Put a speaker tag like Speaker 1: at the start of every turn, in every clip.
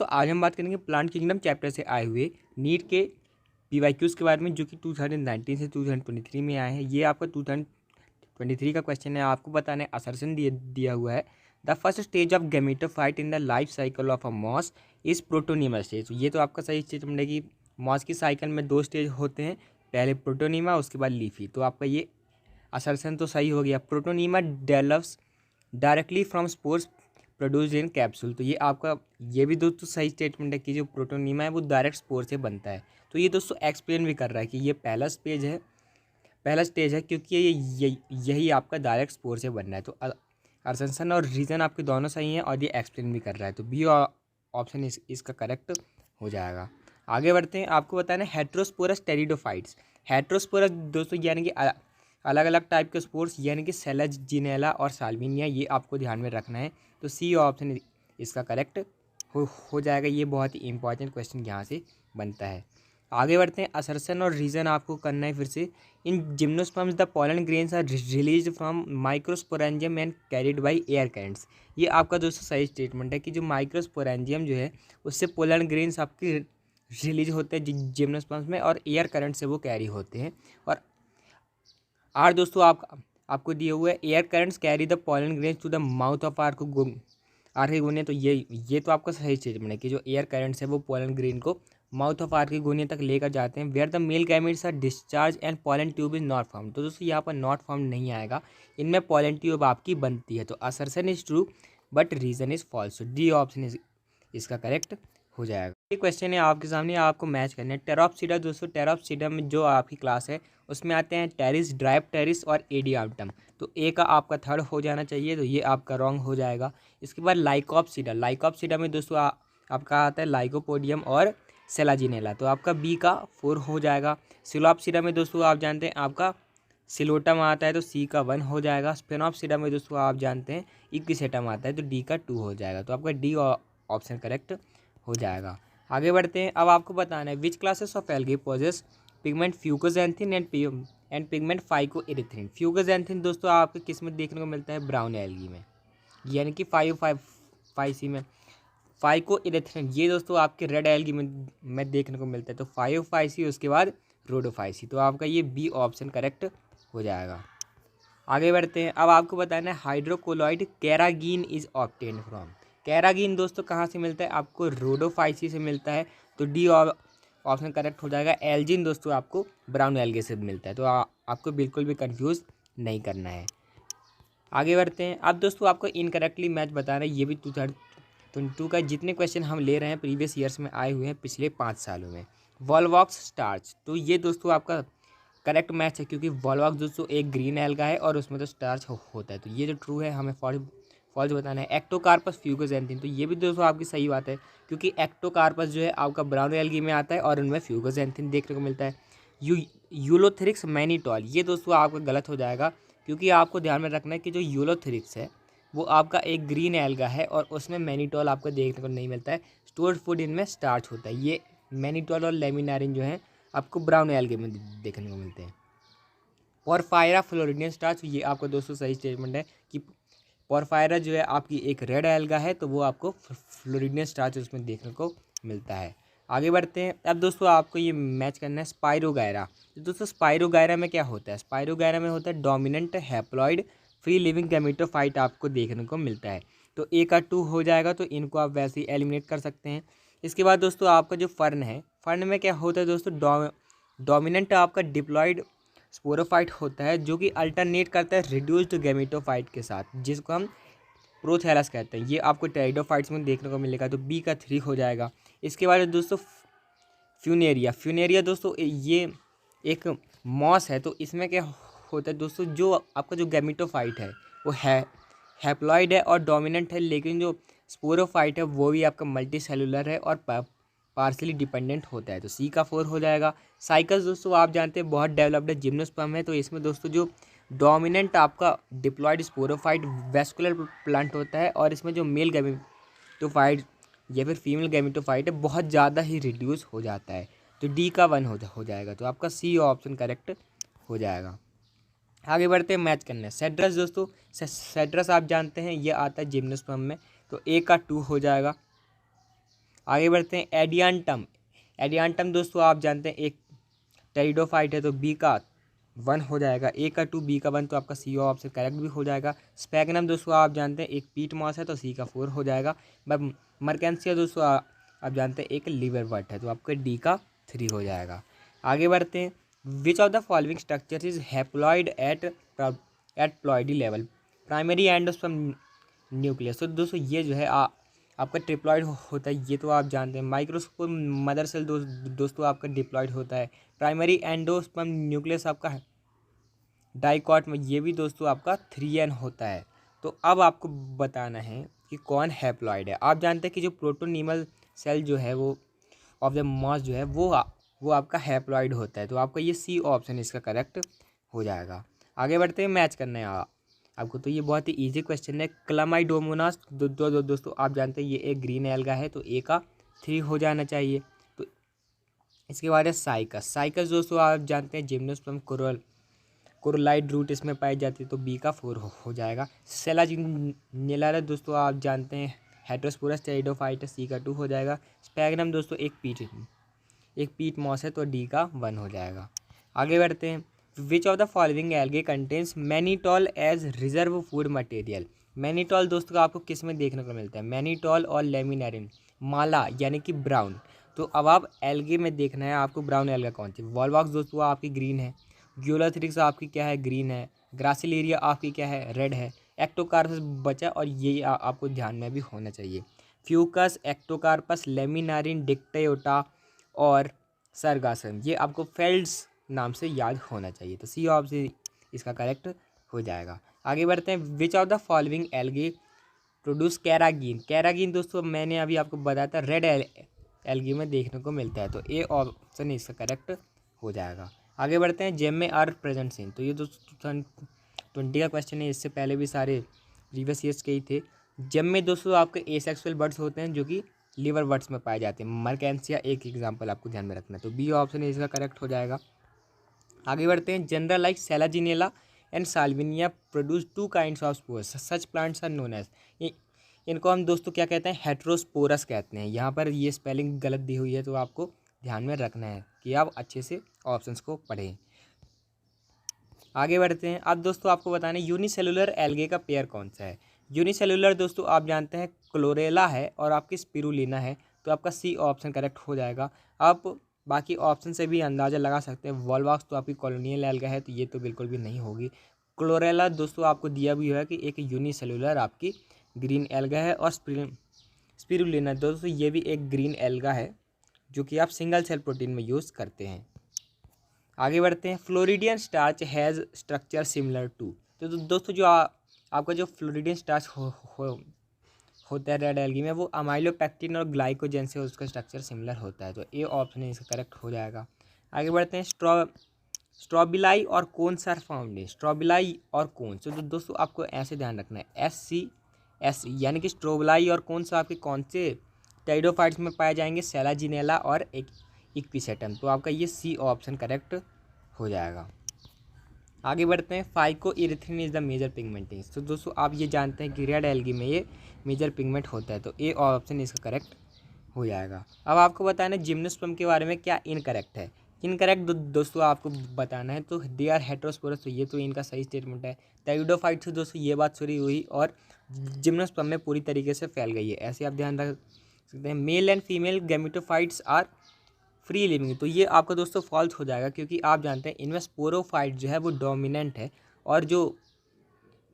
Speaker 1: दोस्तों आज हम बात करेंगे प्लांट किंगडम चैप्टर से आए हुए नीट के PYQs के बारे में, जो कि 2019 से 2023 में आए हैं। ये आपका 2023 का क्वेश्चन है। आपको बताना है, असर्शन दिया हुआ है the first stage of gametophyte in the life cycle of a moss is protonema stage. ये तो आपका सही स्टेटमेंट है कि मॉस की साइकिल में 2 स्टेज होते हैं, पहले प्रोटोनीमा उसके बाद लीफी। तो आपका ये असर्शन तो सही हो गया। Protonema develops directly from spores produced in capsule. तो ये आपका ये भी दोस्तों सही स्टेटमेंट है कि जो प्रोटोनीमा है वो डायरेक्ट स्पोर से बनता है। तो ये दोस्तों एक्सप्लेन भी कर रहा है कि ये पहला स्टेज है क्योंकि यही आपका डायरेक्ट स्पोर से बनना है। तो असर्शन और रीज़न आपके दोनों सही हैं और ये एक्सप्लेन भी कर रहा है। तो बी ऑप्शन इसका करेक्ट हो जाएगा। आगे बढ़ते हैं। आपको बताना है हेट्रोस्पोरस टेरिडोफाइट्स। हेट्रोस्पोरस दोस्तों यानी कि अलग अलग टाइप के स्पोर्स यानी कि सेलेजिनेला और साल्विनिया, ये आपको ध्यान में रखना है। तो सी ऑप्शन इसका करेक्ट हो जाएगा। ये बहुत ही इंपॉर्टेंट क्वेश्चन यहाँ से बनता है। आगे बढ़ते हैं। असर्शन और रीज़न आपको करना है फिर से। In gymnosperms the pollen grains are release from microsporangium and carried by air currents. ये आपका दोस्तों सही स्टेटमेंट है कि जो माइक्रोस्पोरेंजियम जो है उससे पोलन ग्रेन्स आपके रिलीज होते हैं जिम्नोस्पर्म्स में, और एयर करंट से वो कैरी होते हैं। और दोस्तों आपको दिए हुए air currents carry the pollen grains to the mouth of archegonia. तो ये तो आपका सही स्टेटमेंट है कि जो एयर करंट्स है वो पोलन ग्रेन को माउथ ऑफ आर्किगोनिया तक लेकर जाते हैं। Where the male gametes are discharge and pollen tube is not form. तो दोस्तों यहाँ पर नॉट फॉर्म नहीं आएगा, इनमें पोलन ट्यूब आपकी बनती है। तो assertion is true but reason is false. D option इसका करेक्ट हो जाएगा। ये क्वेश्चन है आपके सामने, आपको मैच करना है। टेरोप्सिडा दोस्तों, टेरोप्सिडा में जो आपकी क्लास है उसमें आते हैं टेरिस, ड्राइव टेरिस और एडियाटम। तो ए का आपका थर्ड हो जाना चाहिए, तो ये आपका रॉन्ग हो जाएगा। इसके बाद लाइकोप्सिडा। लाइकोप्सिडा में दोस्तों आपका आता है लाइकोपोडियम और सेलाजिनेला। तो आपका बी का 4 हो जाएगा। सिलोप्सिडा में दोस्तों आप जानते हैं आपका सिलोटम आता है, तो सी का 1 हो जाएगा। स्पेनोप्सिडा में दोस्तों आप जानते हैं इक्विसेटम आता है, तो डी का 2 हो जाएगा। तो आपका डी ऑप्शन करेक्ट हो जाएगा। आगे बढ़ते हैं। अब आपको बताना है which classes of algae possess pigment fucoxanthin and pigment phycoerythrin. Fucoxanthin दोस्तों आपको किस में देखने को मिलता है? ब्राउन एल्गी में, यानी कि 5C में। फाइकोइरिथ्रिन ये दोस्तों आपके रेड एल्गी में देखने को मिलता है। तो 5C उसके बाद रोडोफाइसी। तो आपका ये बी ऑप्शन करेक्ट हो जाएगा। आगे बढ़ते हैं। अब आपको बताना है हाइड्रोकोलॉइड कैरागीन इज ऑब्टेन्ड फ्रॉम। कैरागीन दोस्तों कहाँ से मिलता है? आपको रोडोफाइसी से मिलता है। तो डी ऑप्शन करेक्ट हो जाएगा। एल्जिन दोस्तों आपको ब्राउन एल्गे से मिलता है। तो आपको बिल्कुल भी कंफ्यूज नहीं करना है। आगे बढ़ते हैं। अब दोस्तों आपको इनकरेक्टली मैच बताना है। ये भी 2022 का जितने क्वेश्चन हम ले रहे हैं प्रीवियस ईयर्स में आए हुए हैं पिछले 5 सालों में। वॉलवॉक्स स्टार्च, तो ये दोस्तों आपका करेक्ट मैच है क्योंकि वॉलवॉक्स दोस्तों एक ग्रीन एल्गा है और उसमें तो स्टार्च होता है। तो ये जो ट्रू है, हमें फॉल्स बताना है। एक्टोकार्पस फ्यूकोजैंथिन, तो ये भी दोस्तों आपकी सही बात है क्योंकि एक्टोकार्पस जो है आपका ब्राउन एल्गी में आता है और उनमें फ्यूकोजैंथिन देखने को मिलता है। यूलोथेरिक्स मैनीटॉल, ये दोस्तों आपका गलत हो जाएगा क्योंकि आपको ध्यान में रखना है कि जो यूलोथेरिक्स है वो आपका एक ग्रीन एल्गा है और उसमें मैनीटॉल आपको देखने को नहीं मिलता है। स्टोर्ड फूड इनमें स्टार्च होता है। ये मैनीटॉल और लेमिनारिन जो है आपको ब्राउन एल्गे में देखने को मिलते हैं। पोरफायरा फ्लोरिडियन स्टार्च, ये आपका दोस्तों सही स्टेटमेंट है कि पोरफायरा जो है आपकी एक रेड एल्गा है, तो वो आपको फ्लोरिडियन स्टार्च उसमें देखने को मिलता है। आगे बढ़ते हैं। अब दोस्तों आपको ये मैच करना है स्पाइरोगायरा। तो दोस्तों स्पाइरोगायरा में क्या होता है? स्पाइरोगायरा में होता है dominant haploid free living gametophyte आपको देखने को मिलता है। तो ए का 2 हो जाएगा, तो इनको आप वैसे ही एलिमिनेट कर सकते हैं। इसके बाद दोस्तों आपका जो फर्न है, फर्न में क्या होता है दोस्तों? डोमिनेंट आपका डिप्लॉइड स्पोरोफाइट होता है जो कि अल्टरनेट करता है रिड्यूस्ड गैमेटोफाइट के साथ, जिसको हम प्रोथैलस कहते हैं। ये आपको टेरिडोफाइट्स में देखने को मिलेगा। तो बी का 3 हो जाएगा। इसके बाद दोस्तों फ्यूनेरिया दोस्तों ये एक मॉस है। तो इसमें क्या होता है दोस्तों? जो आपका जो गैमेटोफाइट है वो हैप्लॉइड है और डोमिनेंट है, लेकिन जो स्पोरोफाइट है वो भी आपका मल्टी सेलुलर है और पार्सली डिपेंडेंट होता है। तो सी का 4 हो जाएगा। साइकस दोस्तों आप जानते हैं बहुत डेवलप्ड जिम्नोस्पर्म है। तो इसमें दोस्तों जो डोमिनेंट आपका डिप्लॉयड स्पोरोफाइट वेस्कुलर प्लांट होता है और इसमें जो मेल गैमेटोफाइट या फिर फीमेल गैमेटोफाइट है बहुत ज़्यादा ही रिड्यूस हो जाता है। तो डी का 1 हो जाएगा। तो आपका सी ऑप्शन करेक्ट हो जाएगा। आगे बढ़ते हैं। मैच करना है सेड्रस दोस्तों। सेड्रस आप जानते हैं ये आता है जिम्नोस्पर्म में। तो ए का 2 हो जाएगा। आगे बढ़ते हैं एडियांटम। एडियांटम दोस्तों आप जानते हैं एक टेरिडोफाइट है, तो बी का 1 हो जाएगा, ए का 2, बी का 1, तो आपका सी ऑप्शन करेक्ट भी हो जाएगा। स्पैगनम दोस्तों आप जानते हैं एक पीट मॉस है, तो सी का 4 हो जाएगा। मर्केंसिया दोस्तों आप जानते हैं एक लिवरवर्ट है, तो आपका डी का 3 हो जाएगा। आगे बढ़ते हैं which of the following structure is haploid at ploidy level, primary endosperm nucleus. तो दोस्तों ये जो है आपका ट्रिप्लॉइड होता है, ये तो आप जानते हैं। माइक्रोस्कोप मदर सेल दोस्तों आपका डिप्लॉइड होता है। प्राइमरी एंडोस्पर्म न्यूक्लियस आपका है डाइकॉट में, ये भी दोस्तों आपका 3n होता है। तो अब आपको बताना है कि कौन हैप्लॉइड है। आप जानते हैं कि जो प्रोटोनीमल सेल जो है वो ऑफ द मॉस जो है वो आपका हैप्लॉइड होता है, तो आपका ये सी ऑप्शन इसका करेक्ट हो जाएगा। आगे बढ़ते हैं, मैच करना है आपको, तो ये बहुत ही इजी क्वेश्चन है। क्लामाइडोमोनास दोस्तों आप जानते हैं ये एक ग्रीन एल्गा है, तो ए का 3 हो जाना चाहिए। तो इसके बाद है साइकस। साइकस दोस्तों आप जानते हैं जिम्नोस्पर्म कोरोलाइड रूट इसमें पाई जाती है, तो बी का 4 हो जाएगा। सेलाजिनेला दोस्तों आप जानते हैं हेटेरोस्पोरस टेरिडोफाइट, सी का 2 हो जाएगा। स्पैगनम दोस्तों एक पीट मॉस है, तो डी का 1 हो जाएगा। आगे बढ़ते हैं which of the following algae contains mannitol as reserve food material. Mannitol दोस्तों आपको किस में देखने को मिलता है, मैनीटॉल और लेमिनारिन, माला यानी कि ब्राउन। तो अब आप एल्गे में देखना है आपको ब्राउन एल्गा कौन सी। वॉलवॉक्स दोस्तों आपकी ग्रीन है, ग्यूलाथ्रिक्स आपकी क्या है, ग्रीन है। ग्रासिलेरिया आपकी क्या है, रेड है। एक्टोकार्पस बचा, और ये आपको ध्यान में भी होना चाहिए। फ्यूकस, एक्टोकार्पस, लेमिनारिन, डिक्टेयोटा और सरगासम, ये आपको फेल्ड्स नाम से याद होना चाहिए, तो सी ऑप्शन इसका करेक्ट हो जाएगा। आगे बढ़ते हैं which of the following algae produce कैरागीन। कैरागीन दोस्तों मैंने अभी आपको बताया था रेड एल्गी में देखने को मिलता है, तो ए ऑप्शन इसका करेक्ट हो जाएगा। आगे बढ़ते हैं जेम में आर प्रेजेंट इन, तो ये दोस्तों 2020 का क्वेश्चन है, इससे पहले भी सारे प्रीवियस ईयर्स के ही थे। जेम में दोस्तों आपके एसेक्सुअल बर्ड्स होते हैं जो कि लिवर बर्ड्स में पाए जाते हैं। मर्केंसिया एक एग्जाम्पल आपको ध्यान में रखना है, तो बी ऑप्शन इसका करेक्ट हो जाएगा। आगे बढ़ते हैं general like Selaginella and Salvinia produce 2 kinds of spores, such plants are known as, इनको हम दोस्तों क्या कहते हैं, हेट्रोस्पोरस कहते हैं। यहाँ पर ये स्पेलिंग गलत दी हुई है, तो आपको ध्यान में रखना है कि आप अच्छे से ऑप्शंस को पढ़ें। आगे बढ़ते हैं, अब दोस्तों आपको बताना है यूनिसेलुलर एल्गे का पेयर कौन सा है। यूनिसेलुलर दोस्तों आप जानते हैं क्लोरेला है और आपकी स्पिरुलिना है, तो आपका सी ऑप्शन करेक्ट हो जाएगा। आप बाकी ऑप्शन से भी अंदाज़ा लगा सकते हैं। वॉलवॉक्स तो आपकी कॉलोनियल एल्गा है, तो ये तो बिल्कुल भी नहीं होगी। क्लोरेला दोस्तों आपको दिया भी है कि एक यूनिसेलुलर आपकी ग्रीन एल्गा है, और स्पिरुलिना दोस्तों ये भी एक ग्रीन एल्गा है जो कि आप सिंगल सेल प्रोटीन में यूज़ करते हैं। आगे बढ़ते हैं floridean starch has structure similar to, तो दोस्तों जो आपका जो फ्लोरिडियन स्टार्च होता है रेड एल्गी में, वो अमाइलोपेक्टिन और ग्लाइकोजेन से उसका स्ट्रक्चर सिमिलर होता है, तो ए ऑप्शन इसका करेक्ट हो जाएगा। आगे बढ़ते हैं स्ट्रॉबिलाई और कोन्स आर फाउंड इन, स्ट्रॉबिलाई और कोन्स, तो दोस्तों आपको ऐसे ध्यान रखना है SCS यानी कि स्ट्रोबिलाई और कोन्स आपके कौन से टेरिडोफाइट्स में पाए जाएंगे, सेलाजिनेला और एक इक्विसेटम, तो आपका ये सी ऑप्शन करेक्ट हो जाएगा। आगे बढ़ते हैं phycoerythrin is the major pigmenting, तो दोस्तों आप ये जानते हैं कि रेड एल्गी में ये मेजर पिगमेंट होता है, तो ए ऑप्शन इसका करेक्ट हो जाएगा। अब आपको बताना है जिम्नोस्पर्म के बारे में क्या इनकरेक्ट है। इनकरेक्ट दोस्तों आपको बताना है, तो दे आर हेट्रोस्पोरस, तो ये तो इनका सही स्टेटमेंट है। टेरिडोफाइट से दोस्तों ये बात सही हुई, और जिम्नोस्पर्म में पूरी तरीके से फैल गई है, ऐसे आप ध्यान रख सकते हैं। Male and female gametophytes are free living, तो ये आपका दोस्तों फॉल्स हो जाएगा, क्योंकि आप जानते हैं इनमें स्पोरोफाइट जो है वो डोमिनेंट है, और जो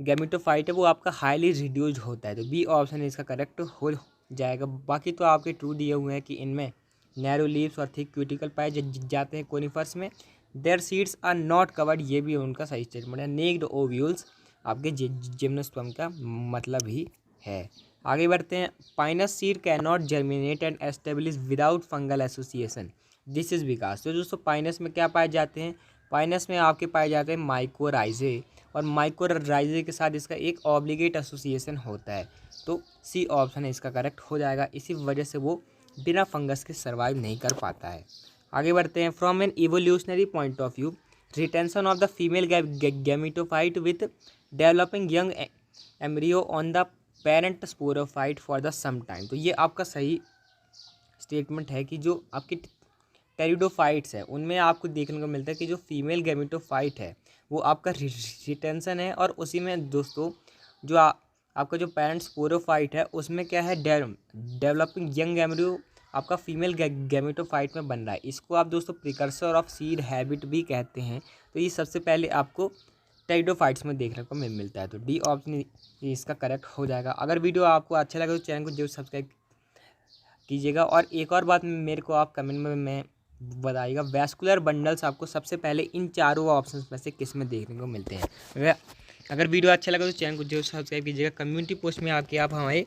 Speaker 1: गैमेटोफाइट है वो आपका हाईली रिड्यूस्ड होता है, तो बी ऑप्शन इसका करेक्ट हो जाएगा। बाकी तो आपके ट्रू दिए हुए हैं कि इनमें नैरो लीव्स और थिक क्यूटिकल पाए जाते हैं कोनिफर्स में। Their seeds are not covered, ये भी उनका सही स्टेटमेंट है। नेक्ड ओव्यूल्स आपके जिम्नोस्पर्म का मतलब ही है। आगे बढ़ते हैं Pinus seed can not germinate and establish without fungal association, this is because, तो दोस्तों पाइनस में क्या पाए जाते हैं, पाइनस में आपके पाए जाते हैं माइकोराइजे, और माइकोराइजे के साथ इसका एक ऑब्लिगेट एसोसिएशन होता है, तो सी ऑप्शन इसका करेक्ट हो जाएगा। इसी वजह से वो बिना फंगस के सर्वाइव नहीं कर पाता है। आगे बढ़ते हैं from an evolutionary point of view retention of the female gametophyte with developing young embryo on the parent sporophyte for the some time, तो ये आपका सही स्टेटमेंट है कि जो आपकी टेरिडोफाइट्स है उनमें आपको देखने को मिलता है कि जो फीमेल गैमेटोफाइट है वो आपका रिटेंशन है, और उसी में दोस्तों जो आपका जो पेरेंट स्पोरोफाइट है उसमें क्या है, डेवलपिंग यंग एम्ब्रियो आपका फीमेल गैमेटोफाइट में बन रहा है। इसको आप दोस्तों प्रिकर्सर ऑफ सीड हैबिट भी कहते हैं। तो ये सबसे पहले आपको टेरिडोफाइट्स में देखने को मिलता है। तो डी ऑप्शन इसका करेक्ट हो जाएगा। अगर वीडियो आपको अच्छा लगे तो चैनल को जरूर सब्सक्राइब कीजिएगा। और एक और बात मेरे को आप कमेंट में बताइएगा, वैस्कुलर बंडल्स आपको सबसे पहले इन चारों ऑप्शंस में से किस में देखने को मिलते हैं। अगर वीडियो अच्छा लगा तो चैनल को जरूर सब्सक्राइब कीजिएगा। कम्युनिटी पोस्ट में आके आप हमारे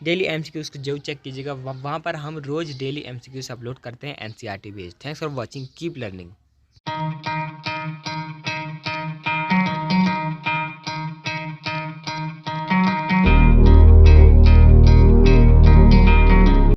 Speaker 1: डेली एमसीक्यूज़ को जरूर चेक कीजिएगा, वहाँ पर हम रोज़ डेली एमसीक्यूज़ अपलोड करते हैं NCERT based. Thanks for watching, keep learning.